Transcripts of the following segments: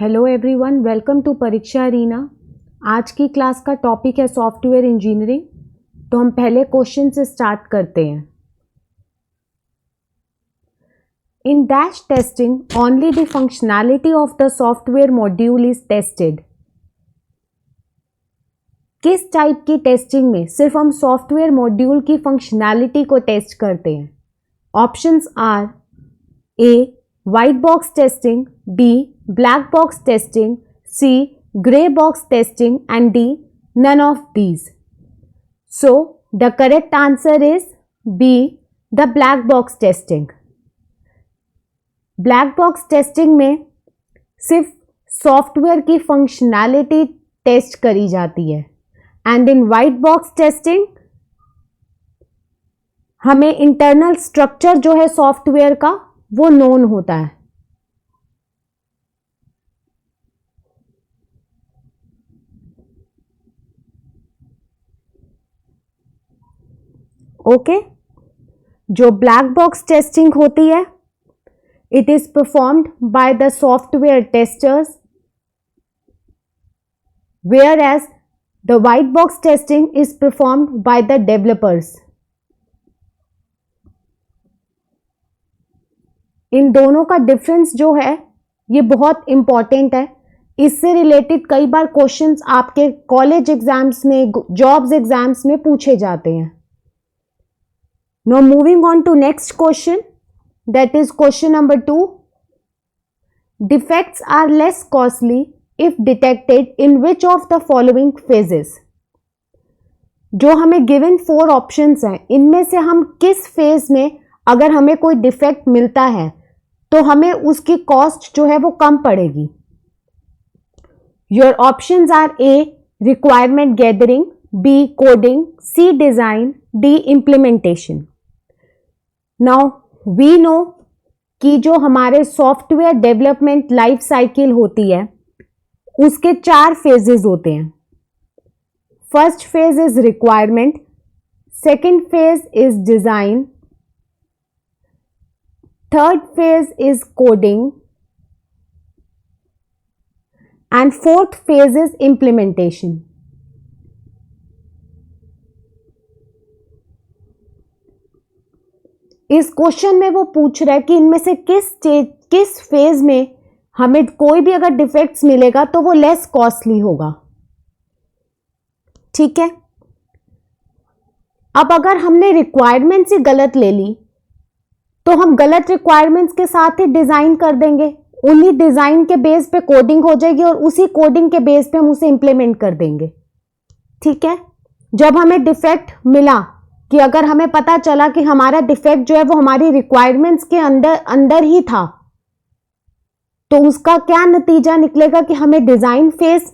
Hello everyone, welcome to परीक्षा arena. आज की क्लास का टॉपिक है सॉफ्टवेयर इंजीनियरिंग। तो हम पहले क्वेश्चन से स्टार्ट करते हैं। In dash testing only the functionality of the software module is tested. किस टाइप की टेस्टिंग में सिर्फ हम सॉफ्टवेयर मॉड्यूल की फंक्शनैलिटी को टेस्ट करते हैं? Options are A white box testing, B black box testing, C gray box testing and D none of these. So the correct answer is B, the black box testing. Black box testing में सिर्फ software की functionality test करी जाती है and in white box testing हमें internal structure जो है software का वो नोन होता है। ओके, जो ब्लैक बॉक्स टेस्टिंग होती है, it is performed by the software testers, whereas the white box testing is performed by the developers. इन दोनों का डिफरेंस जो है ये बहुत इंपॉर्टेंट है। इससे रिलेटेड कई बार क्वेश्चंस आपके कॉलेज एग्जाम्स में, जॉब्स एग्जाम्स में पूछे जाते हैं। Now moving on to next question, that is question number 2। Defects are less costly if detected in which of the following phases. जो हमें गिवन 4 ऑप्शंस हैं, इनमें से हम किस फेज में अगर हमें कोई डिफेक्ट मिलता है तो हमें उसकी कॉस्ट जो है वो कम पड़ेगी। Your options are A requirement gathering, B coding, C design, D implementation. Now we know कि जो हमारे सॉफ्टवेयर डेवलपमेंट लाइफ साइकिल होती है उसके 4 फेजेस होते हैं। First phase is requirement, second phase is design, third phase is coding and fourth phase is implementation. इस question में वो पूछ रहा है कि इनमें से किस फेज में हमें कोई भी अगर डिफेक्ट्स मिलेगा तो वो लेस कॉस्टली होगा। ठीक है, अब अगर हमने रिक्वायरमेंट्स ही गलत ले ली तो हम गलत रिक्वायरमेंट्स के साथ ही डिजाइन कर देंगे। उन्हीं डिजाइन के बेस पे कोडिंग हो जाएगी और उसी कोडिंग के बेस पे हम उसे इंप्लीमेंट कर देंगे। ठीक है, जब हमें डिफेक्ट मिला कि अगर हमें पता चला कि हमारा डिफेक्ट जो है वो हमारी रिक्वायरमेंट्स के अंदर ही था, तो उसका क्या नतीजा निकलेगा कि हमें डिजाइन फेज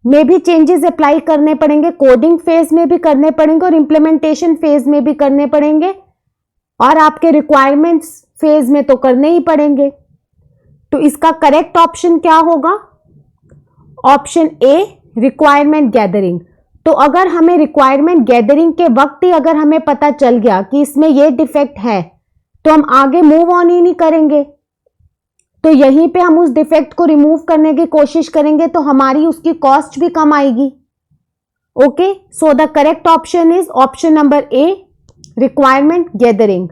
में भी चेंजेस अप्लाई करने पड़ेंगे, कोडिंग फेज में भी करने पड़ेंगे और इंप्लीमेंटेशन फेज में भी करने पड़ेंगे, और आपके रिक्वायरमेंट्स फेज में तो करने ही पड़ेंगे। तो इसका करेक्ट ऑप्शन क्या होगा? Option A requirement gathering. तो अगर हमें रिक्वायरमेंट गैदरिंग के वक्त ही अगर हमें पता चल गया कि इसमें ये डिफेक्ट है तो हम आगे मूव ऑन ही नहीं करेंगे, तो यहीं पे हम उस डिफेक्ट को रिमूव करने की कोशिश करेंगे तो हमारी उसकी कॉस्ट भी कम आएगी। Okay, so the correct option is option number A, requirement gathering.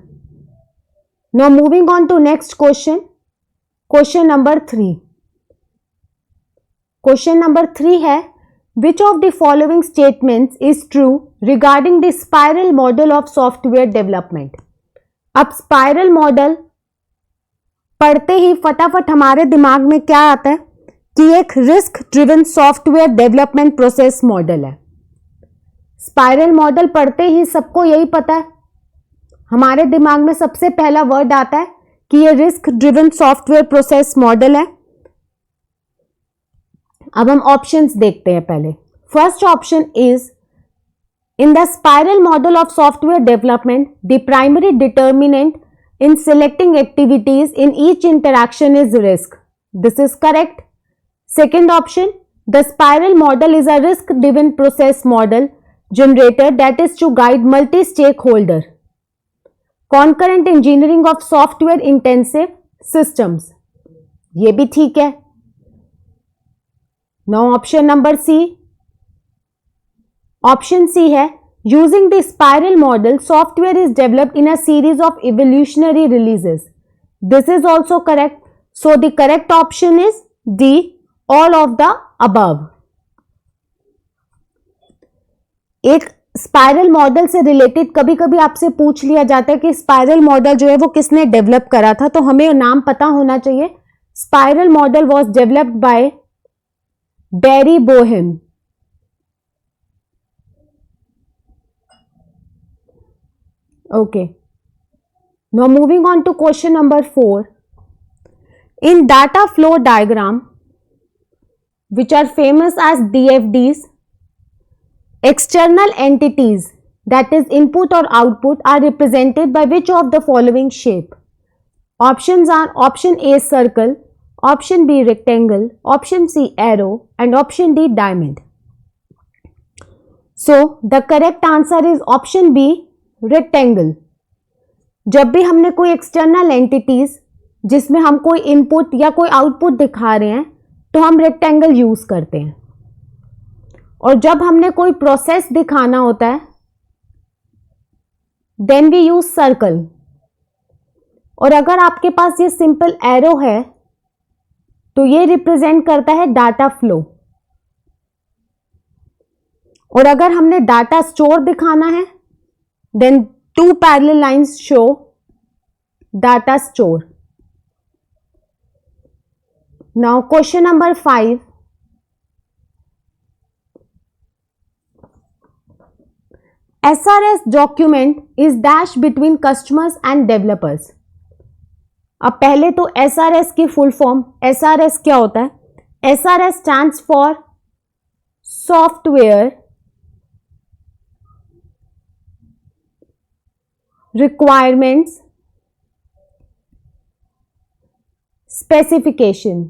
Now moving on to next question, question number 3. Question number 3 है, which of the following statements is true regarding the spiral model of software development? अब spiral model पढ़ते ही फटाफट हमारे दिमाग में क्या आता है कि एक risk driven software development process model है। स्पाइरल मॉडल पढ़ते ही सबको यही पता है, हमारे दिमाग में सबसे पहला वर्ड आता है कि ये risk driven software process model है। अब हम ऑप्शंस देखते हैं पहले। First option is, in the spiral model of software development the primary determinant in selecting activities in each interaction is risk. This is correct. Second option, the spiral model is a risk driven process model generator that is to guide multi-stakeholder concurrent engineering of software intensive systems। ये भी ठीक है। Now option number C, option C है using the spiral model software is developed in a series of evolutionary releases. This is also correct. So the correct option is D, all of the above. एक spiral model से related कभी कभी आपसे पूछ लिया जाता है कि स्पाइरल मॉडल जो है वो किसने डेवलप करा था, तो हमें नाम पता होना चाहिए. Spiral model was developed by Barry Boehm. Okay. Now moving on to question number 4. In data flow diagram, which are famous as DFDs, external entities, that is input or output, are represented by which of the following shape? Options are option A circle, option B rectangle, option C arrow, and option D diamond. So the correct answer is option B, rectangle. जब भी हमने कोई external entities जिसमें हम कोई input या कोई output दिखा रहे हैं तो हम रेक्टेंगल यूज करते हैं, और जब हमने कोई प्रोसेस दिखाना होता है देन वी यूज सर्कल. और अगर आपके पास ये सिंपल एरो है तो ये रिप्रेजेंट करता है डाटा फ्लो. और अगर हमने डाटा स्टोर दिखाना है then two parallel lines show data store. Now question number 5. SRS document is dash between customers and developers. अब पहले तो SRS की फुल फॉर्म, SRS क्या होता है? SRS stands for Software Requirements Specification.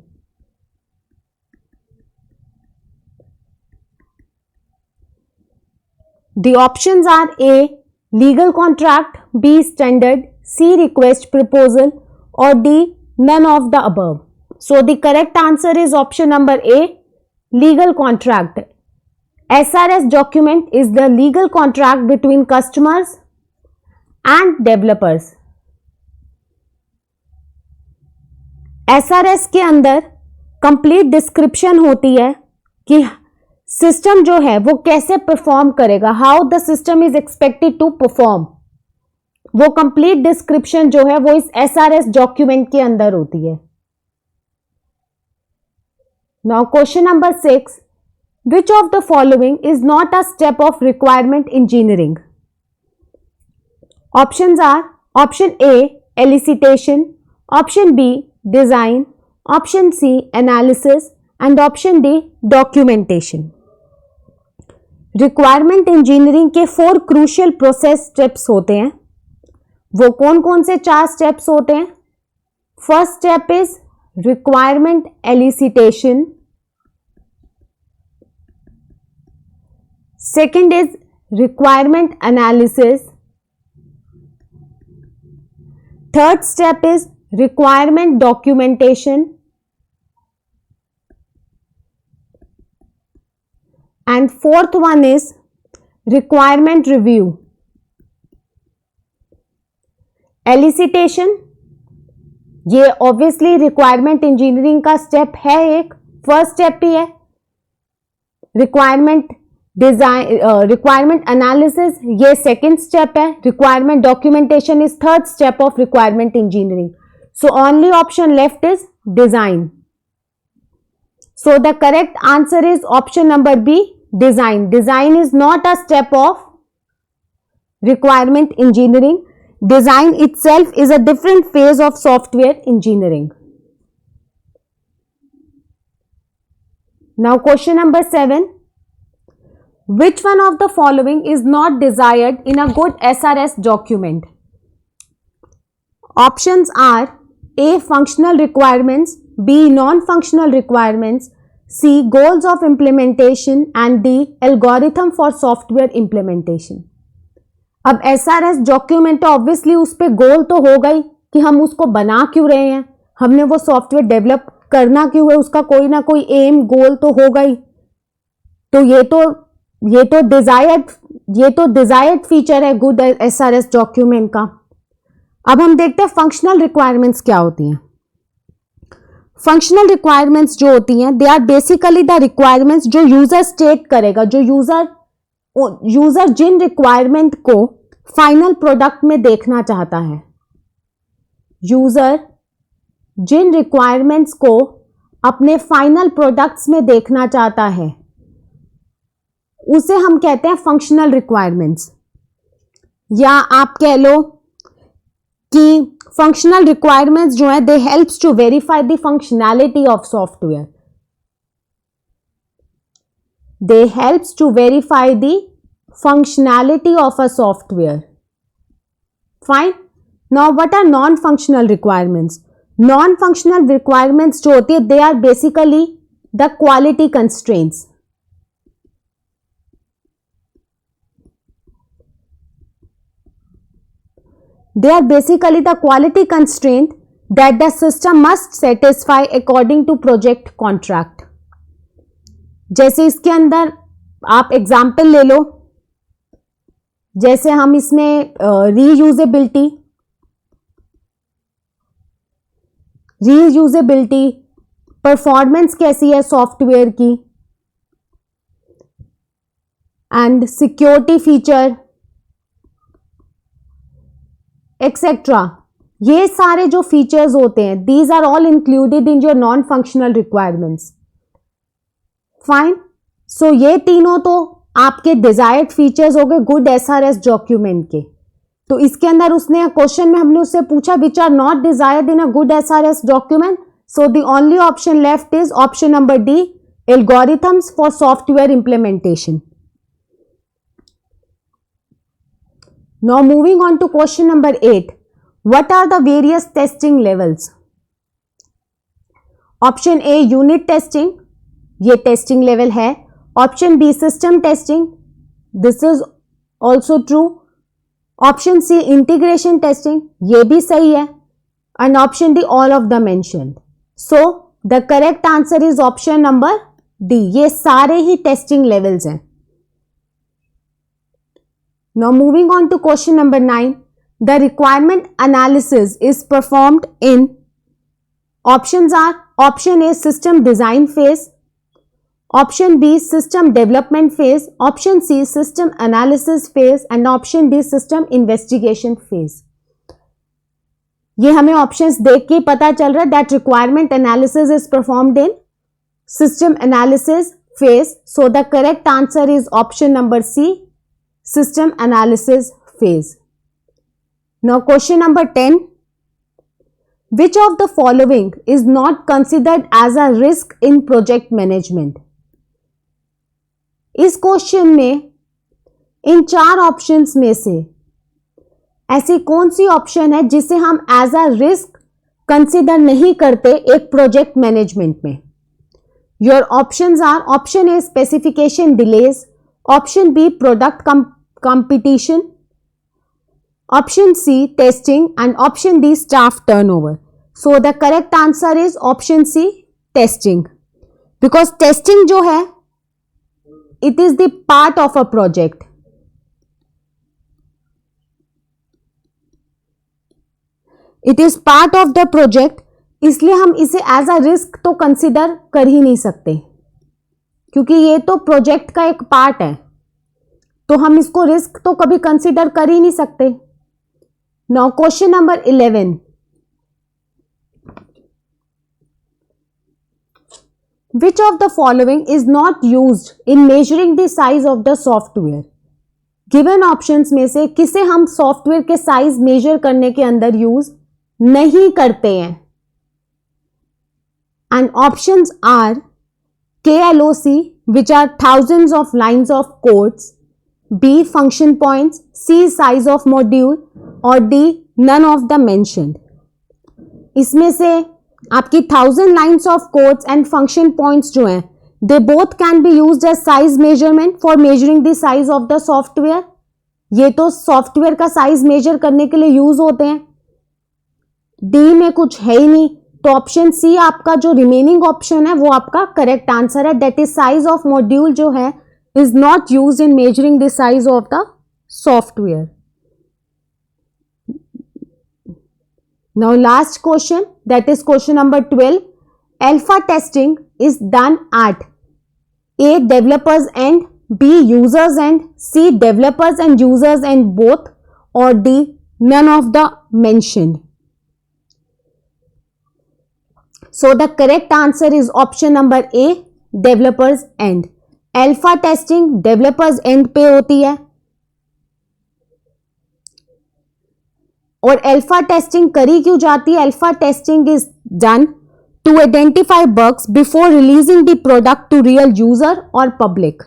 The options are A, legal contract, B, standard, C, request proposal, or D, none of the above. So the correct answer is option number A, legal contract. SRS document is the legal contract between customers and developers. SRS के अंदर complete description होती है कि system जो है वो कैसे perform करेगा, how the system is expected to perform. वो कंप्लीट डिस्क्रिप्शन जो है वो इस SRS डॉक्यूमेंट के अंदर होती है. Now question number 6. Which of the following is not a step of requirement engineering? Options are option A, elicitation, option B, design, option C, analysis, and option D, documentation. Requirement engineering के 4 crucial process steps होते हैं. वो कौन कौन से 4 steps होते हैं? First step is requirement elicitation, second is requirement analysis, third step is requirement documentation, and fourth one is requirement review. Elicitation ये ऑब्वियसली रिक्वायरमेंट इंजीनियरिंग का स्टेप है, एक फर्स्ट स्टेप ही है. रिक्वायरमेंट डिजाइन, रिक्वायरमेंट एनालिसिस ये second step है. Requirement documentation is third step of requirement engineering. So only option left is design. So the correct answer is option number B, design. Design is not a step of requirement engineering. Design itself is a different phase of software engineering. Now question number 7. Which one of the following is not desired in a good SRS document? Options are A, functional requirements, B, non-functional requirements, C, goals of implementation, and D, algorithm for software implementation. अब SRS document obviously उस पर गोल तो होगा ही कि हम उसको बना क्यों रहे हैं, हमने वो सॉफ्टवेयर डेवलप करना क्यों है, उसका कोई ना कोई एम गोल तो होगा ही। तो ये तो डिजायर्ड फीचर है गुड एसआरएस डॉक्यूमेंट का। अब हम देखते हैं फंक्शनल रिक्वायरमेंट्स क्या होती हैं। फंक्शनल रिक्वायरमेंट्स जो होती हैं, they are basically the requirements जो यूजर स्टेट करेगा, जो यूजर जिन रिक्वायरमेंट को फाइनल प्रोडक्ट में देखना चाहता है, यूजर जिन रिक्वायरमेंट्स को अपने फाइनल प्रोडक्ट्स में देखना चाहता है, उसे हम कहते हैं फंक्शनल रिक्वायरमेंट्स। या आप कह लो कि फंक्शनल रिक्वायरमेंट्स जो है, they helps to verify the functionality of software. They helps to verify the functionality of a software. Fine. Now what are non functional requirements? Non functional requirements जो होती है, they are basically the quality constraints. They are basically the quality constraint that the system must satisfy according to project contract. जैसे इसके अंदर आप example ले लो, जैसे हम इसमें रीयूजेबिलिटी, परफॉर्मेंस कैसी है सॉफ्टवेयर की, एंड सिक्योरिटी फीचर एक्सेट्रा, ये सारे जो फीचर्स होते हैं, these are all included in your non functional requirements. Fine. So ये तीनों तो आपके डिजायर्ड फीचर्स हो गए गुड एसआरएस डॉक्यूमेंट के। तो इसके अंदर उसने क्वेश्चन में हमने उससे पूछा which are not desired in a good SRS document, so the only option left is option number D, algorithms for software implementation. Now moving on to question number 8. What are the various testing levels? Option A unit testing, ये testing level है. Option B system testing, this is also true. Option C integration testing, ये भी सही है. And option D all of the mentioned. So the correct answer is option number D. ये सारे ही testing levels हैं. Now moving on to question number 9. The requirement analysis is performed in, options are option A system design phase, option B system development phase, option C system analysis phase and option D system investigation phase. ये हमें options देख के पता चल रहा है that requirement analysis is performed in system analysis phase. So the correct answer is option number C, system analysis phase. Now question number 10. Which of the following is not considered as a risk in project management? इस question में इन 4 options में से ऐसी कौन C option है जिसे हम as a risk consider नहीं करते एक प्रोजेक्ट मैनेजमेंट में? Your options are option A specification delays, option B product competition, option C testing and option D staff turnover. So the correct answer is option C testing, because testing जो है it is the part of a project. It is part of the project, इसलिए हम इसे as a risk तो consider कर ही नहीं सकते क्योंकि ये तो प्रोजेक्ट का एक पार्ट है, तो हम इसको रिस्क तो कभी कंसीडर कर ही नहीं सकते. Now question number 11. Which of the following is not used in measuring the size of the software? Given options में से किसे हम सॉफ्टवेयर के साइज मेजर करने के अंदर यूज नहीं करते हैं? And options are KLOC, which are thousands of lines of codes, B function points, C size of module और D none of the mentioned. इसमें से आपकी 1000 lines of codes and function points जो हैं, they both can be used as size measurement for measuring the size of the software. ये तो software का size major करने के लिए यूज होते हैं. डी में कुछ है ही नहीं, तो ऑप्शन सी आपका जो रिमेनिंग ऑप्शन है वो आपका करेक्ट आंसर है, that is size of module जो है is not use in measuring the size of the software. Now last question, that is question number 12. Alpha testing is done at A. developers end, B. users end, C. developers and users end both, or D. none of the mentioned. So the correct answer is option number A, developers end. Alpha testing developers end पे होती है और alpha testing करी क्यों जाती है? Alpha testing is done to identify bugs before releasing the product to real user और public.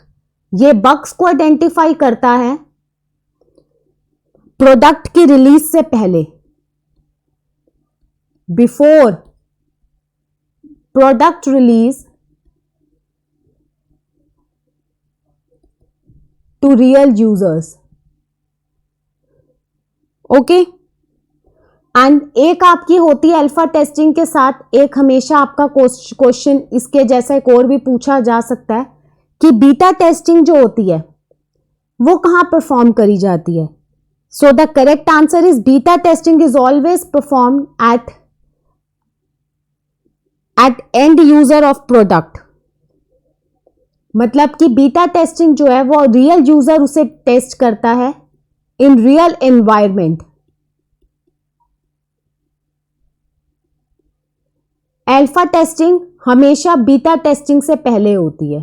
ये बग्स को आइडेंटिफाई करता है प्रोडक्ट की रिलीज से पहले, before product release to real users. Okay, and एक आपकी होती है अल्फा टेस्टिंग के साथ, एक हमेशा आपका क्वेश्चन इसके जैसा एक और भी पूछा जा सकता है कि बीटा टेस्टिंग जो होती है वो कहां परफॉर्म करी जाती है. सो the correct answer is beta testing is always perform at and user of product. मतलब कि बीटा टेस्टिंग जो है वो रियल यूजर उसे टेस्ट करता है in real environment. Alpha testing हमेशा बीटा टेस्टिंग से पहले होती है.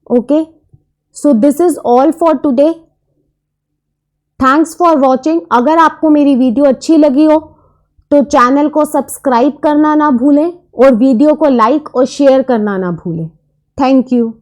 Okay, so this is all for today. Thanks for watching. अगर आपको मेरी वीडियो अच्छी लगी हो तो चैनल को सब्सक्राइब करना ना भूलें और वीडियो को लाइक और शेयर करना ना भूलें. Thank you.